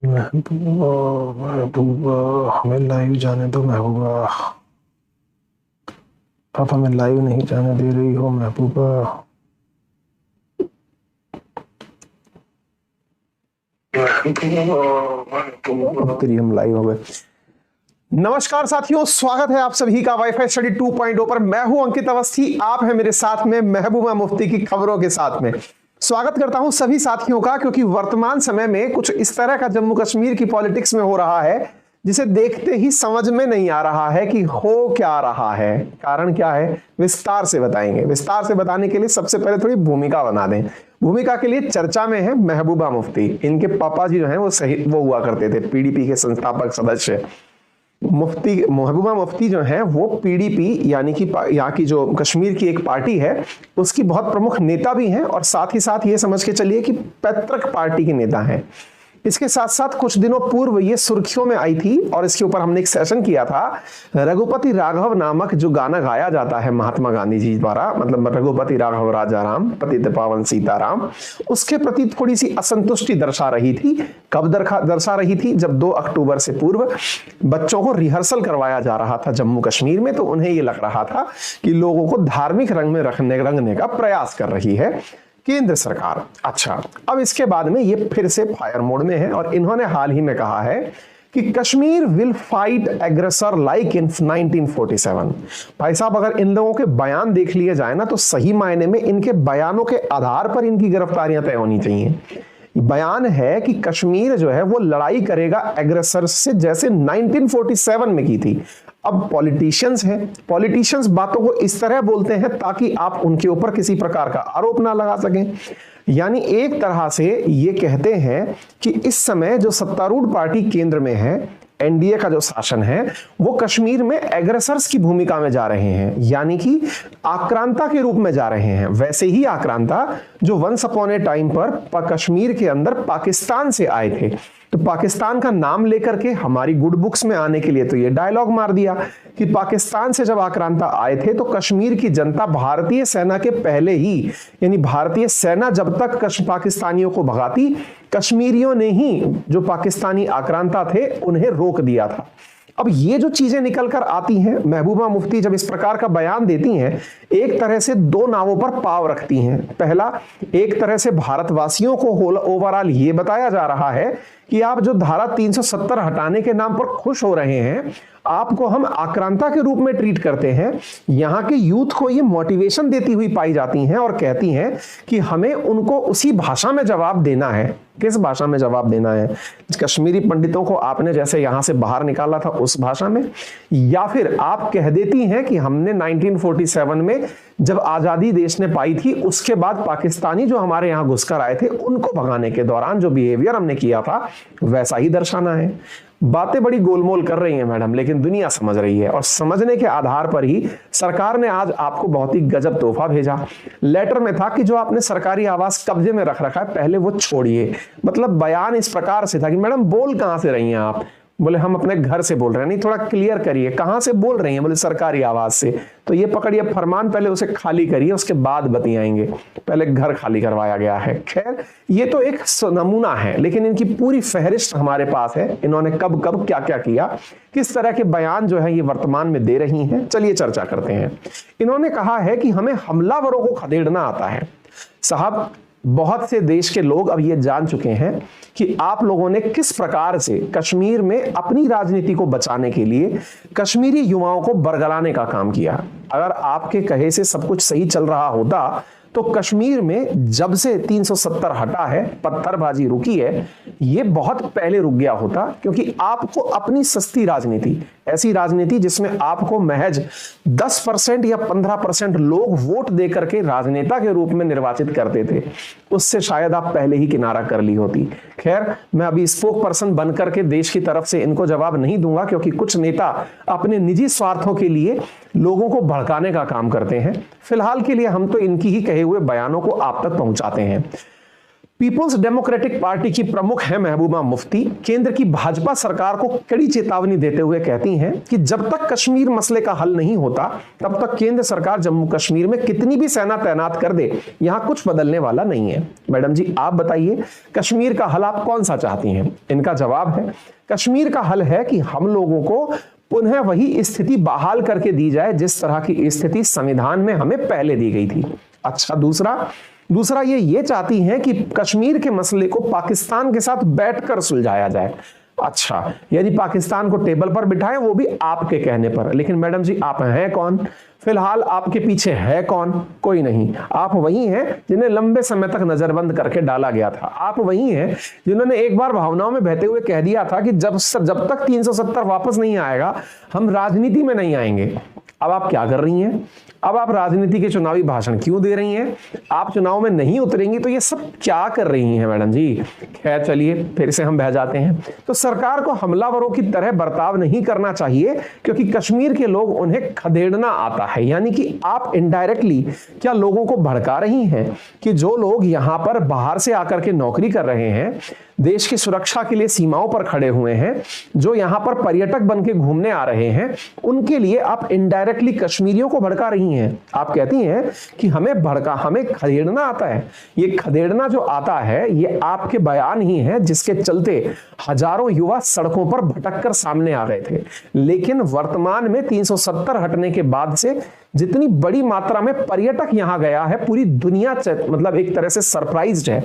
महबूबा, महबूबा, हमें लाइव जाने दो महबूबा। आप हमें लाइव नहीं जाने दे रही हो महबूबा। अब तेरी हम लाइव हो गए। नमस्कार साथियों, स्वागत है आप सभी का वाईफाई स्टडी 2.0 पर। मैं हूं अंकित अवस्थी, आप हैं मेरे साथ में महबूबा मुफ्ती की खबरों के साथ में। स्वागत करता हूं सभी साथियों का, क्योंकि वर्तमान समय में कुछ इस तरह का जम्मू कश्मीर की पॉलिटिक्स में हो रहा है जिसे देखते ही समझ में नहीं आ रहा है कि हो क्या रहा है, कारण क्या है। विस्तार से बताएंगे। विस्तार से बताने के लिए सबसे पहले थोड़ी भूमिका बना दें। भूमिका के लिए चर्चा में है महबूबा मुफ्ती। इनके पापा जी जो हैं वो हुआ करते थे पीडीपी के संस्थापक सदस्य। महबूबा मुफ्ती जो है वो पीडीपी यानी कि यहाँ की जो कश्मीर की एक पार्टी है उसकी बहुत प्रमुख नेता भी हैं, और साथ ही साथ ये समझ के चलिए कि पैतृक पार्टी के नेता हैं। इसके साथ साथ कुछ दिनों पूर्व ये सुर्खियों में आई थी, और इसके ऊपर हमने एक सेशन किया था। रघुपति राघव नामक जो गाना गाया जाता है महात्मा गांधी जी द्वारा, मतलब रघुपति राघव राजा राम पतित पावन सीताराम, उसके प्रति थोड़ी सी असंतुष्टि दर्शा रही थी। कब दर्शा रही थी? जब 2 अक्टूबर से पूर्व बच्चों को रिहर्सल करवाया जा रहा था जम्मू कश्मीर में, तो उन्हें ये लग रहा था कि लोगों को धार्मिक रंग में रंगने का प्रयास कर रही है केंद्र सरकार। अच्छा, अब इसके बाद में ये फिर से फायर मोड में है, और इन्होंने हाल ही में कहा है कि Kashmir will fight aggressor like in 1947। भाई साहब, अगर इन लोगों के बयान देख लिए जाए ना, तो सही मायने में इनके बयानों के आधार पर इनकी गिरफ्तारियां तय होनी चाहिए। बयान है कि कश्मीर जो है वो लड़ाई करेगा एग्रेसर से, जैसे 1947 में की थी। अब पॉलिटिशियंस हैं, पॉलिटिशियंस बातों को इस तरह बोलते हैं ताकि आप उनके ऊपर किसी प्रकार का आरोप ना लगा सकें। यानी एक तरह से ये कहते हैं कि इस समय जो सत्तारूढ़ पार्टी केंद्र में है, एनडीए का जो शासन है, वो कश्मीर में एग्रेसर्स की भूमिका में जा रहे हैं, यानी कि आक्रांता के रूप में जा रहे हैं। वैसे ही आक्रांता जो वंस अपॉन ए टाइम पर कश्मीर के अंदर पाकिस्तान से आए थे, तो पाकिस्तान का नाम लेकर के हमारी गुड बुक्स में आने के लिए तो ये डायलॉग मार दिया कि पाकिस्तान से जब आक्रांता आए थे तो कश्मीर की जनता भारतीय सेना के पहले ही, यानी भारतीय सेना जब तक पाकिस्तानियों को भगाती, कश्मीरियों ने ही जो पाकिस्तानी आक्रांता थे उन्हें रोक दिया था। अब ये जो चीजें निकल कर आती हैं, महबूबा मुफ्ती जब इस प्रकार का बयान देती हैं, एक तरह से 2 नावों पर पाव रखती हैं। पहला, एक तरह से भारतवासियों को ओवरऑल ये बताया जा रहा है कि आप जो धारा 370 हटाने के नाम पर खुश हो रहे हैं, आपको हम आक्रांता के रूप में ट्रीट करते हैं। यहाँ के यूथ को ये मोटिवेशन देती हुई पाई जाती हैं, और कहती हैं कि हमें उनको उसी भाषा में जवाब देना है। किस भाषा में जवाब देना है? कश्मीरी पंडितों को आपने जैसे यहां से बाहर निकाला था उस भाषा में, या फिर आप कह देती हैं कि हमने 1947 में जब आजादी देश ने पाई थी, उसके बाद पाकिस्तानी जो हमारे यहां घुसकर आए थे उनको भगाने के दौरान जो बिहेवियर हमने किया था वैसा ही दर्शाना है। बातें बड़ी गोलमोल कर रही हैं मैडम, लेकिन दुनिया समझ रही है, और समझने के आधार पर ही सरकार ने आज आपको बहुत ही गजब तोहफा भेजा। लेटर में था कि जो आपने सरकारी आवास कब्जे में रख रखा है पहले वो छोड़िए। मतलब बयान इस प्रकार से था कि मैडम बोल कहां से रही हैं आप? बोले हम अपने घर से बोल रहे हैं। नहीं, थोड़ा क्लियर करिए कहां से बोल रही हैं? बोले सरकारी आवास से। तो ये पकड़िए फरमान, पहले उसे खाली करिए, उसके बाद बतियाएंगे। पहले घर खाली करवाया गया है। खैर, ये तो एक नमूना है, लेकिन इनकी पूरी फहरिस्त हमारे पास है। इन्होंने कब कब क्या क्या किया, किस तरह के बयान जो है ये वर्तमान में दे रही हैं। चलिए चर्चा करते हैं। इन्होंने कहा है कि हमें हमलावरों को खदेड़ना आता है। साहब, बहुत से देश के लोग अब ये जान चुके हैं कि आप लोगों ने किस प्रकार से कश्मीर में अपनी राजनीति को बचाने के लिए कश्मीरी युवाओं को बरगलाने का काम किया। अगर आपके कहे से सब कुछ सही चल रहा होता तो कश्मीर में जब से 370 हटा है, पत्थरबाजी रुकी है, ये बहुत पहले रुक गया होता। क्योंकि आपको अपनी सस्ती राजनीति, ऐसी राजनीति जिसमें आपको महज 10% या 15% लोग वोट देकर के राजनेता के रूप में निर्वाचित करते थे, उससे शायद आप पहले ही किनारा कर ली होती। खैर, मैं अभी स्पोक पर्सन बनकर के देश की तरफ से इनको जवाब नहीं दूंगा, क्योंकि कुछ नेता अपने निजी स्वार्थों के लिए लोगों को भड़काने का काम करते हैं। फिलहाल के लिए हम तो इनकी ही कहे हुए बयानों को आप तक पहुंचाते हैं। पीपुल्स डेमोक्रेटिक पार्टी की प्रमुख है महबूबा मुफ्ती, केंद्र की भाजपा सरकार को कड़ी चेतावनी देते हुए कहती हैं कि जब तक कश्मीर मसले का हल नहीं होता तब तक केंद्र सरकार जम्मू कश्मीर में कितनी भी सेना तैनात कर दे, यहां कुछ बदलने वाला नहीं है। मैडम जी आप बताइए, कश्मीर का हल आप कौन सा चाहती हैं? इनका जवाब है, कश्मीर का हल है कि हम लोगों को पुनः वही स्थिति बहाल करके दी जाए जिस तरह की स्थिति संविधान में हमें पहले दी गई थी। अच्छा, दूसरा ये चाहती हैं कि कश्मीर के मसले को पाकिस्तान के साथ बैठकर सुलझाया जाए। अच्छा, यदि पाकिस्तान को टेबल पर बिठाएं, वो भी आपके कहने पर। लेकिन मैडम जी आप हैं कौन? फिलहाल आपके पीछे है कौन? कोई नहीं। आप वही हैं जिन्हें लंबे समय तक नजरबंद करके डाला गया था। आप वही हैं जिन्होंने एक बार भावनाओं में बहते हुए कह दिया था कि जब तक 370 वापस नहीं आएगा हम राजनीति में नहीं आएंगे। अब आप क्या कर रही हैं? अब आप राजनीति के चुनावी भाषण क्यों दे रही हैं? आप चुनाव में नहीं उतरेंगी तो ये सब क्या कर रही हैं मैडम जी? खैर चलिए, फिर से हम बह जाते हैं। तो सरकार को हमलावरों की तरह बर्ताव नहीं करना चाहिए, क्योंकि कश्मीर के लोग उन्हें खदेड़ना आता है। यानी कि आप इनडायरेक्टली क्या लोगों को भड़का रही हैं कि जो लोग यहां पर बाहर से आकर के नौकरी कर रहे हैं, देश की सुरक्षा के लिए सीमाओं पर खड़े हुए हैं, जो यहां पर पर्यटक बन के घूमने आ रहे हैं, उनके लिए आप इनडायरेक्टली कश्मीरियों को भड़का रही हैं। आप कहती हैं कि हमें खदेड़ना आता है। ये खदेड़ना जो आता है ये आपके बयान ही है, जिसके चलते हजारों युवा सड़कों पर भटक कर सामने आ गए थे। लेकिन वर्तमान में 370 हटने के बाद से जितनी बड़ी मात्रा में पर्यटक यहां गया है, पूरी दुनिया मतलब एक तरह से सरप्राइज्ड है।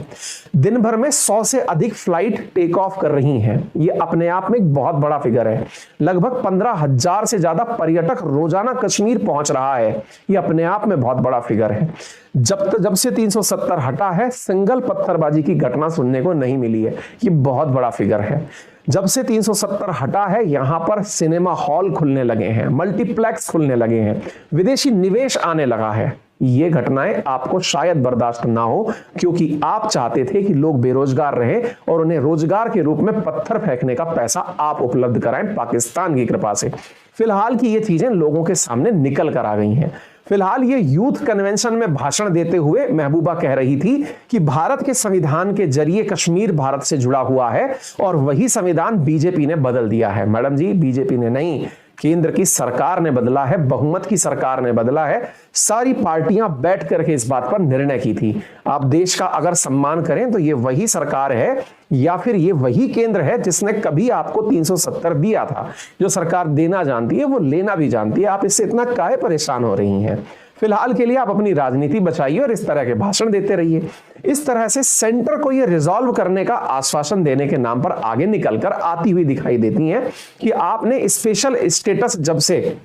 दिन भर में 100 से अधिक फ्लाइट टेक ऑफ कर रही हैं। ये अपने आप में एक बहुत बड़ा फिगर है। लगभग 15,000 से ज्यादा पर्यटक रोजाना कश्मीर पहुंच रहा है। ये अपने आप में बहुत बड़ा फिगर है। जब से 370 हटा है, सिंगल पत्थरबाजी की घटना सुनने को नहीं मिली है। ये बहुत बड़ा फिगर है। जब से 370 हटा है, यहां पर सिनेमा हॉल खुलने लगे हैं, मल्टीप्लेक्स खुलने लगे हैं, विदेशी निवेश आने लगा है। ये घटनाएं आपको शायद बर्दाश्त ना हो, क्योंकि आप चाहते थे कि लोग बेरोजगार रहें और उन्हें रोजगार के रूप में पत्थर फेंकने का पैसा आप उपलब्ध कराएं पाकिस्तान की कृपा से। फिलहाल की ये चीजें लोगों के सामने निकल कर आ गई हैं। फिलहाल ये यूथ कन्वेंशन में भाषण देते हुए महबूबा कह रही थी कि भारत के संविधान के जरिए कश्मीर भारत से जुड़ा हुआ है और वही संविधान बीजेपी ने बदल दिया है। मैडम जी, बीजेपी ने नहीं, केंद्र की सरकार ने बदला है, बहुमत की सरकार ने बदला है। सारी पार्टियां बैठ करके इस बात पर निर्णय की थी। आप देश का अगर सम्मान करें तो ये वही सरकार है या फिर ये वही केंद्र है जिसने कभी आपको 370 दिया था। जो सरकार देना जानती है वो लेना भी जानती है। आप इससे इतना काहे परेशान हो रही हैं? फिलहाल के लिए आप अपनी राजनीति बचाइए और इस तरह के भाषण देते रहिए। इस तरह से सेंटर को ये रिजॉल्व करने का आश्वासन देने के नाम पर आगे निकलकर आती हुई दिखाई देती हैं कि आपने स्पेशल स्टेटस जब से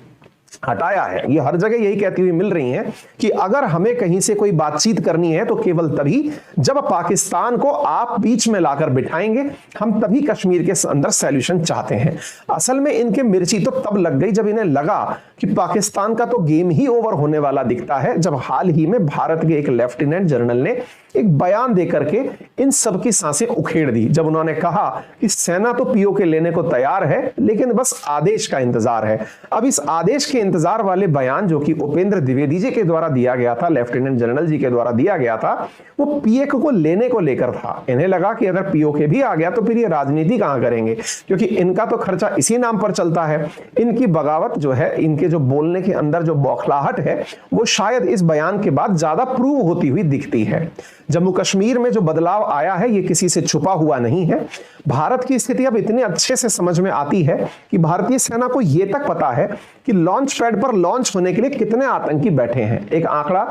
हटाया है, ये हर जगह यही कहती हुई मिल रही हैं कि अगर हमें कहीं से कोई बातचीत करनी है तो केवल तभी जब पाकिस्तान को आप बीच में लाकर बिठाएंगे, हम तभी कश्मीर के अंदर सॉल्यूशन चाहते हैं। असल में इनके मिर्ची तो तब लग गई जब इन्हें लगा कि पाकिस्तान का तो गेम ही ओवर होने वाला दिखता है, जब हाल ही में भारत के एक लेफ्टिनेंट जनरल ने एक बयान देकर के इन सब की सांसें उखेड़ दी। जब उन्होंने कहा कि सेना तो पीओके लेने को तैयार है, लेकिन बस आदेश का इंतजार है। अब इस आदेश के इंतजार वाले बयान जो कि उपेंद्र द्विवेदी जी के द्वारा दिया गया था, लेफ्टिनेंट जनरल जी के द्वारा दिया गया था, वो पीएके को लेने को लेकर था। इन्हें लगा कि अगर पीओके भी आ गया तो फिर ये राजनीति कहां करेंगे, क्योंकि इनका तो खर्चा इसी नाम पर चलता है। इनकी बगावत जो है, इनके जो बोलने के अंदर जो बौखलाहट है, वो शायद इस बयान के बाद ज्यादा प्रूव होती हुई दिखती है। जम्मू कश्मीर में जो बदलाव आया है ये किसी से छुपा हुआ नहीं है। भारत की स्थिति अब इतने अच्छे से समझ में आती है कि भारतीय सेना को यह तक पता है कि लॉन्च पैड पर लॉन्च होने के लिए कितने आतंकी बैठे हैं। एक आंकड़ा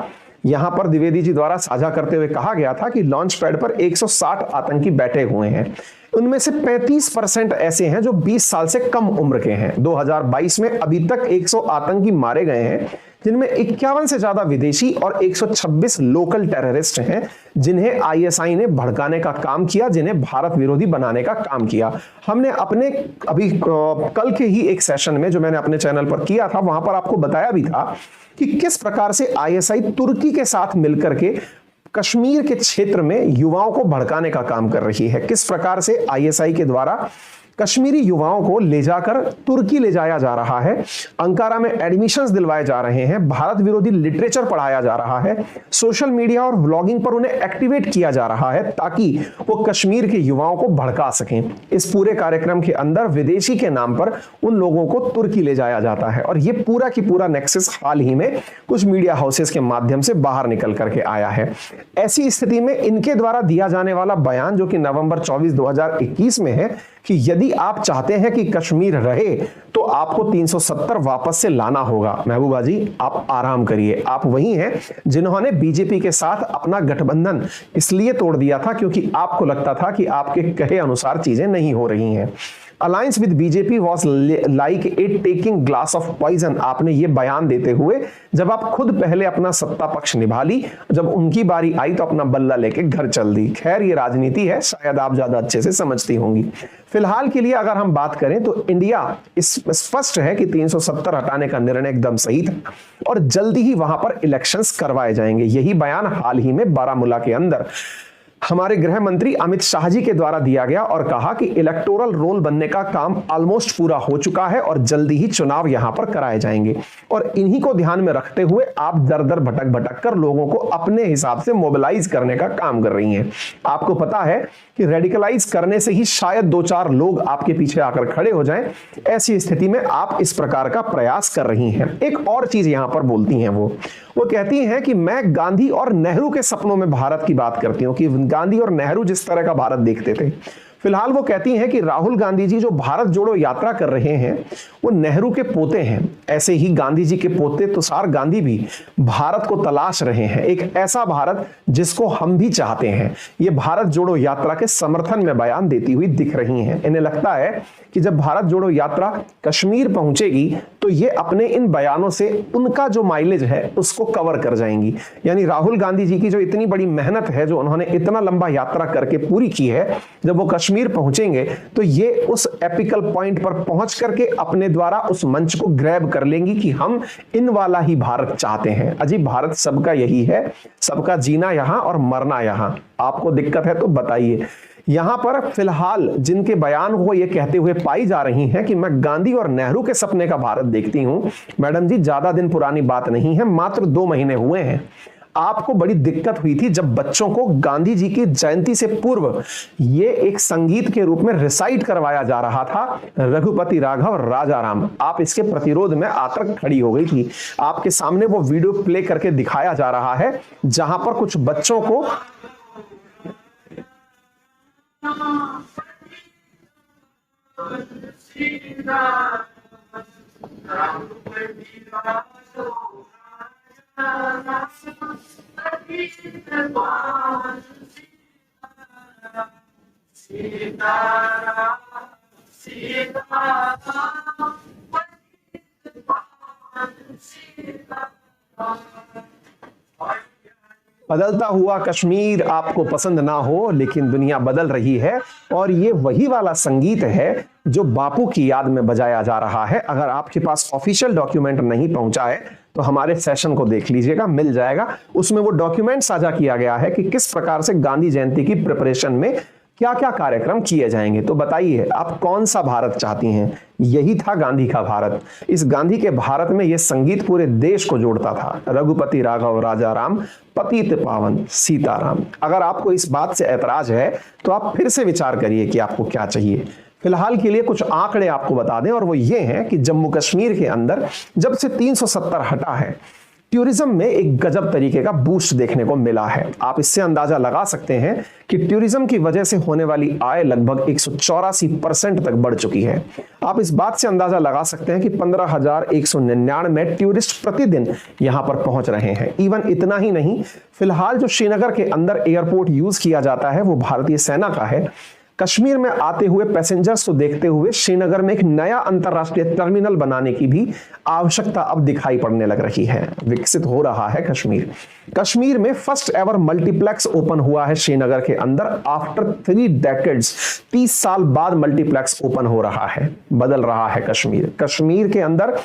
यहां पर द्विवेदी जी द्वारा साझा करते हुए कहा गया था कि लॉन्च पैड पर 160 आतंकी बैठे हुए हैं। उनमें से 35% ऐसे हैं जो 20 साल से कम उम्र के हैं। 2022 में अभी तक 100 आतंकी मारे गए हैं, जिनमें 51 से ज्यादा विदेशी और 126 लोकल टेररिस्ट हैं, जिन्हें आईएसआई ने भड़काने का काम किया, जिन्हें भारत विरोधी बनाने का काम किया। हमने अपने अभी कल के ही एक सेशन में जो मैंने अपने चैनल पर किया था, वहां पर आपको बताया भी था कि किस प्रकार से आईएसआई तुर्की के साथ मिलकर के कश्मीर के क्षेत्र में युवाओं को भड़काने का काम कर रही है, किस प्रकार से आईएसआई के द्वारा कश्मीरी युवाओं को ले जाकर तुर्की ले जाया जा रहा है, अंकारा में एडमिशंस दिलवाए जा रहे हैं, भारत विरोधी लिटरेचर पढ़ाया जा रहा है, सोशल मीडिया और व्लॉगिंग पर उन्हें एक्टिवेट किया जा रहा है ताकि वो कश्मीर के युवाओं को भड़का सकें। इस पूरे कार्यक्रम के अंदर विदेशी के नाम पर उन लोगों को तुर्की ले जाया जाता है और ये पूरा की पूरा नेक्सस हाल ही में कुछ मीडिया हाउसेस के माध्यम से बाहर निकल करके आया है। ऐसी स्थिति में इनके द्वारा दिया जाने वाला बयान जो कि नवंबर 24, 2021 में है कि यदि आप चाहते हैं कि कश्मीर रहे तो आपको 370 वापस से लाना होगा। महबूबा जी आप आराम करिए, आप वही हैं जिन्होंने बीजेपी के साथ अपना गठबंधन इसलिए तोड़ दिया था क्योंकि आपको लगता था कि आपके कहे अनुसार चीजें नहीं हो रही हैं। Alliance with BJP was like a taking glass of poison, आपने ये बयान देते हुए जब आप खुद पहले अपना सत्ता पक्ष निभा ली, जब उनकी बारी आई तो अपना बल्ला लेके घर चल दी। खैर ये राजनीति है, शायद आप ज्यादा अच्छे से समझती होंगी। फिलहाल के लिए अगर हम बात करें तो इंडिया इस स्पष्ट है कि 370 हटाने का निर्णय एकदम सही था और जल्दी ही वहां पर इलेक्शंस करवाए जाएंगे। यही बयान हाल ही में बारामूला के अंदर हमारे गृह मंत्री अमित शाह जी के द्वारा दिया गया और कहा कि इलेक्टोरल रोल बनने का काम ऑलमोस्ट पूरा हो चुका है और जल्दी ही चुनाव यहां पर कराए जाएंगे। और इन्हीं को ध्यान में रखते हुए आप दर दर भटक भटक कर लोगों को अपने हिसाब से मोबिलाइज करने का काम कर रही हैं। आपको पता है कि रेडिकलाइज करने से ही शायद 2-4 लोग आपके पीछे आकर खड़े हो जाएं। ऐसी स्थिति में आप इस प्रकार का प्रयास कर रही हैं। एक और चीज यहां पर बोलती हैं वो कहती हैं कि मैं गांधी और नेहरू के सपनों में भारत की बात करती हूं कि गांधी और नेहरू जिस तरह का भारत देखते थे। फिलहाल वो कहती हैं कि राहुल गांधी जी जो भारत जोड़ो यात्रा कर रहे हैं वो नेहरू के पोते हैं। ऐसे ही गांधी जी के पोते तुषार गांधी भी भारत को तलाश रहे हैं, एक ऐसा भारत जिसको हम भी चाहते हैं। ये भारत जोड़ो यात्रा के समर्थन में बयान देती हुई दिख रही हैं। इन्हें लगता है कि जब भारत जोड़ो यात्रा कश्मीर पहुंचेगी तो ये अपने इन बयानों से उनका जो माइलेज है उसको कवर कर जाएंगी। यानी राहुल गांधी जी की जो इतनी बड़ी मेहनत है, जो उन्होंने इतना लंबा यात्रा करके पूरी की है, जब वो कश्मीर पहुंचेंगे तो ये उस एपिकल पॉइंट पर पहुंच करके अपने द्वारा उस मंच को ग्रैब कर लेंगी कि हम इन वाला ही भारत चाहते हैं। अजीब भारत सबका यही है, सबका जीना यहां और मरना यहां। आपको दिक्कत है तो बताइए। यहां पर फिलहाल जिनके बयान को ये कहते हुए पाई जा रही हैं कि मैं गांधी और नेहरू के सपने का भारत देखती हूं, मैडम जी ज्यादा दिन पुरानी बात नहीं है, मात्र 2 महीने हुए हैं। आपको बड़ी दिक्कत हुई थी जब बच्चों को गांधी जी की जयंती से पूर्व ये एक संगीत के रूप में रिसाइट करवाया जा रहा था, रघुपति राघव राजा राम। आप इसके प्रतिरोध में आकर खड़ी हो गई थी। आपके सामने वो वीडियो प्ले करके दिखाया जा रहा है जहां पर कुछ बच्चों को बदलता हुआ कश्मीर आपको पसंद ना हो, लेकिन दुनिया बदल रही है और ये वही वाला संगीत है जो बापू की याद में बजाया जा रहा है। अगर आपके पास ऑफिशियल डॉक्यूमेंट नहीं पहुंचा है तो हमारे सेशन को देख लीजिएगा, मिल जाएगा। उसमें वो डॉक्यूमेंट साझा किया गया है कि किस प्रकार से गांधी जयंती की प्रिपरेशन में क्या क्या कार्यक्रम किए जाएंगे। तो बताइए आप कौन सा भारत चाहती हैं? यही था गांधी का भारत। इस गांधी के भारत में यह संगीत पूरे देश को जोड़ता था, रघुपति राघव राजा राम, पतित पावन सीताराम। अगर आपको इस बात से ऐतराज है तो आप फिर से विचार करिए कि आपको क्या चाहिए। फिलहाल के लिए कुछ आंकड़े आपको बता दें और वो ये हैं कि जम्मू कश्मीर के अंदर जब से 370 हटा है, टूरिज्म में एक गजब तरीके का बूस्ट देखने को मिला है। आप इससे अंदाजा लगा सकते हैं कि टूरिज्म की वजह से होने वाली आय लगभग 184% तक बढ़ चुकी है। आप इस बात से अंदाजा लगा सकते हैं कि 15,199 टूरिस्ट प्रतिदिन यहां पर पहुंच रहे हैं। इवन इतना ही नहीं, फिलहाल जो श्रीनगर के अंदर एयरपोर्ट यूज किया जाता है वो भारतीय सेना का है। कश्मीर में आते हुए पैसेंजर्स को देखते हुए श्रीनगर में एक नया अंतरराष्ट्रीय टर्मिनल बनाने की भी आवश्यकता अब दिखाई पड़ने लग रही है। विकसित हो रहा है कश्मीर। कश्मीर में फर्स्ट एवर मल्टीप्लेक्स ओपन हुआ है श्रीनगर के अंदर। आफ्टर 3 डेकेड्स, 30 साल बाद मल्टीप्लेक्स ओपन हो रहा है। बदल रहा है कश्मीर। कश्मीर के अंदर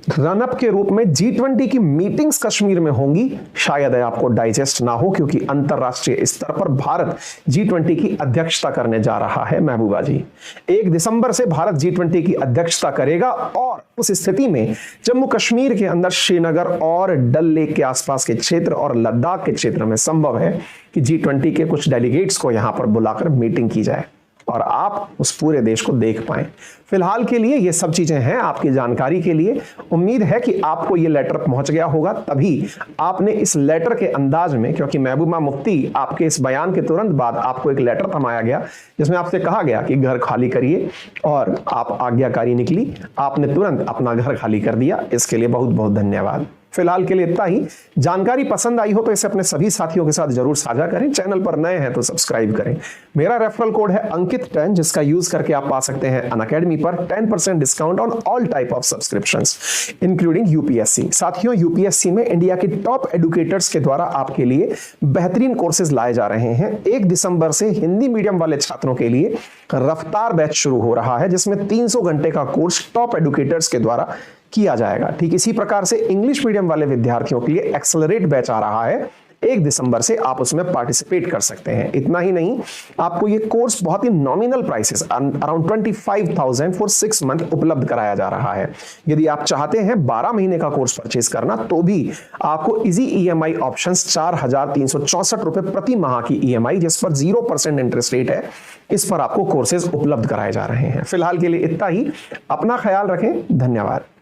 रनअप के रूप में G20 की मीटिंग्स कश्मीर में होंगी, शायद आपको डाइजेस्ट ना हो, क्योंकि अंतरराष्ट्रीय स्तर पर भारत G20 की अध्यक्षता करने जा रहा है। महबूबा जी, 1 दिसंबर से भारत G20 की अध्यक्षता करेगा और उस स्थिति में जम्मू कश्मीर के अंदर श्रीनगर और डल लेक के आसपास के क्षेत्र और लद्दाख के क्षेत्र में संभव है कि G20 के कुछ डेलीगेट्स को यहां पर बुलाकर मीटिंग की जाए और आप उस पूरे देश को देख पाएं। फिलहाल के लिए ये सब चीजें हैं आपकी जानकारी के लिए। उम्मीद है कि आपको ये लेटर पहुंच गया होगा, तभी आपने इस लेटर के अंदाज में, क्योंकि महबूबा मुफ्ती आपके इस बयान के तुरंत बाद आपको एक लेटर थमाया गया जिसमें आपसे कहा गया कि घर खाली करिए, और आप आज्ञाकारी निकली, आपने तुरंत अपना घर खाली कर दिया। इसके लिए बहुत बहुत धन्यवाद। फिलहाल के लिए इतना ही। जानकारी पसंद आई हो तो इसे अपने सभी साथियों के साथ जरूर साझा करें। चैनल पर नए हैं तो सब्सक्राइब करें। मेरा रेफरल कोड है अंकित10, जिसका यूज करके आप पा सकते हैं अनअकैडमी पर 10% discount on all type of subscriptions including UPSC. साथियों, यूपीएससी में इंडिया के टॉप एडुकेटर्स के द्वारा आपके लिए बेहतरीन कोर्सेज लाए जा रहे हैं। 1 दिसंबर से हिंदी मीडियम वाले छात्रों के लिए रफ्तार बैच शुरू हो रहा है, जिसमें 300 घंटे का कोर्स टॉप एडुकेटर्स के द्वारा किया जाएगा। ठीक इसी प्रकार से इंग्लिश मीडियम वाले विद्यार्थियों के लिए एक्सेलरेट बैच आ रहा है। 1 दिसंबर से आप उसमें पार्टिसिपेट कर सकते हैं। इतना ही नहीं, आपको ये कोर्स बहुत ही nominal prices around 25,000 for 6 month उपलब्ध कराया जा रहा है। यदि आप चाहते हैं 12 महीने का कोर्स परचेज करना, तो भी आपको इजी ईएमआई ऑप्शंस 4,364 रुपए प्रति माह की ईएमआई, जिस पर 0% इंटरेस्ट रेट है, इस पर आपको कोर्सेज उपलब्ध कराए जा रहे हैं। फिलहाल के लिए इतना ही। अपना ख्याल रखें। धन्यवाद।